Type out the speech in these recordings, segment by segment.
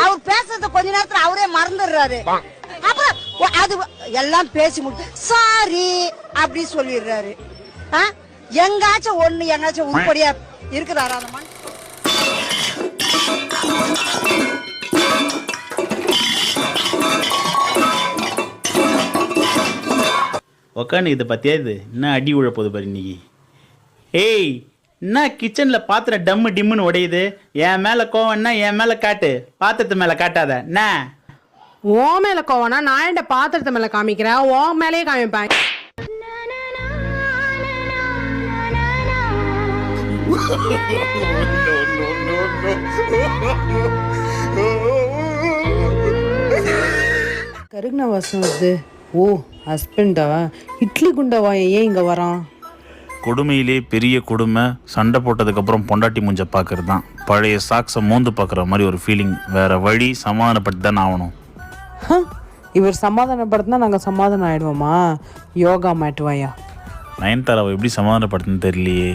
அவர் பேசுறது கொஞ்ச நேரத்துல அவரே மறந்துடுறாரு. அப்புறம் அது எல்லாம் பேசி முடிச்சு சாரி அப்படி சொல்லிடுறாரு. எங்காச்சும் உருப்படியா இருக்கிறாரா அந்த மாதிரி? உக்காந்து இதை பத்தியா இது என்ன அடி உழ போகுது பாரு இன்னைக்கு. ஏய் என்ன கிச்சன்ல பாத்திரம் டம்மு டிம்முன்னு உடையுது. என் மேல கோவம்னா என் மேல காட்டு, பாத்திரத்து மேல காட்டாத. என்ன ஓ மேல கோவம்னா நான் என் பாத்திரத்து மேல காமிக்கிறேன், ஓ மேலேயே காமிப்பேன். கருகுன வாசம் வருது. ஓ ஹஸ்பண்டா? இட்லி குண்டவா ஏன் இங்க வரான்? கொடுமையிலே பெரிய கொடுமை சண்டை போட்டதுக்கப்புறம் பொண்டாட்டி மூஞ்ச பார்க்கறது தான். பழைய சாக்ஸை மோந்து பார்க்குற மாதிரி ஒரு ஃபீலிங். வேற வழி சமாதானப்பட்டு தானே ஆகணும். இவர் சமாதானப்படுத்தினா நாங்கள் சமாதானம் ஆயிடுவோமா? யோகா மாட்டுவாயா? நயன்தாராவை எப்படி சமாதானப்படுத்துன்னு தெரியலையே.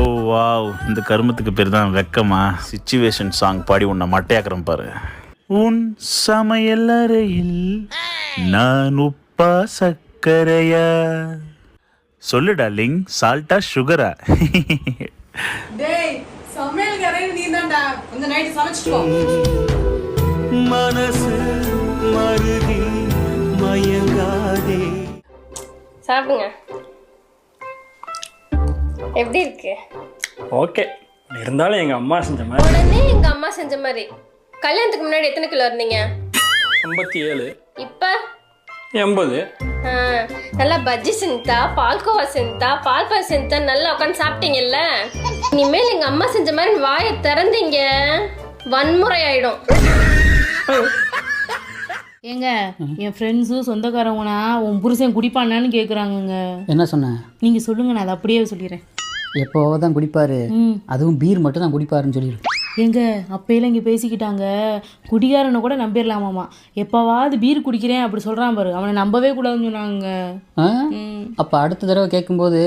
ஓ வாவ், இந்த கருமத்துக்கு பேர் தான் வெக்கமா? சிச்சுவேஷன் சாங் பாடி உன்னை மட்டையாக்குறேன் பாரு. உன் சமையல் அறையில் நான் உப்பா சக்கரையா? சொல்லு டார்லிங், சால்ட்டா சுகரா? டேய் சமையல்காரே நீதான்டா, கொஞ்ச நைட் சமைச்சிட்டு போ. மனசு மருதி மயங்காதே. சாப்பிடுங்க. எப்படி இருக்கு? ஓகே, இருந்தாலும் எங்கள் அம்மா செஞ்ச மாதிரி. உடனே எங்க அம்மா செஞ்ச மாதிரி. கல்யாணத்துக்கு முன்னாடி எத்தனை கிலோ இருந்தீங்க? 57. இப்ப 80. நல்லா பஜ்ஜி செஞ்சா, பால்கோவா செஞ்சா, பால்பால் செஞ்சா நல்லா உட்காந்து சாப்பிட்டீங்கல்ல. இனிமேல் எங்க அம்மா செஞ்ச மாதிரி வாயை திறந்தீங்க வன்முறை ஆயிடும். ஏங்க என் ஃப்ரெண்ட்ஸும் சொந்தக்காரவங்கனா உன் புருஷன் குடிப்பானான்னு கேட்குறாங்கங்க. என்ன சொன்னேன்? நீங்கள் சொல்லுங்க, நான் அதை அப்படியே சொல்லிடுறேன். எப்போ தான் குடிப்பாரு, அதுவும் பீர் மட்டும் தான் குடிப்பாருன்னு சொல்லிடு. எங்க அப்பையெல்லாம் இங்கே பேசிக்கிட்டாங்க, குடிகாரனை கூட நம்பிடலாமாமா. எப்போவாவது பீர் குடிக்கிறேன் அப்படி சொல்கிறான் பாரு, அவனை நம்பவே கூடாதுன்னு சொன்னாங்க. அப்போ அடுத்த தடவை கேட்கும்போது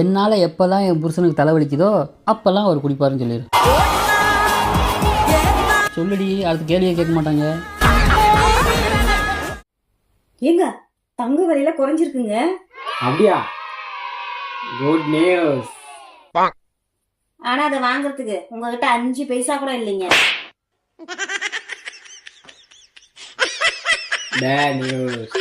என்னால் எப்போல்லாம் என் புருஷனுக்கு தலைவலிக்குதோ அப்போல்லாம் அவர் குடிப்பாருன்னு சொல்லிடு. சொல்லுடி, அடுத்த கேள்வியை கேட்க மாட்டாங்க. ஏங்க தங்க விலையில குறைஞ்சிருக்குங்க. அப்படியா? Good news. ஆனா அதை வாங்குறதுக்கு உங்ககிட்ட 5 பைசா கூட இல்லைங்க. Bad news.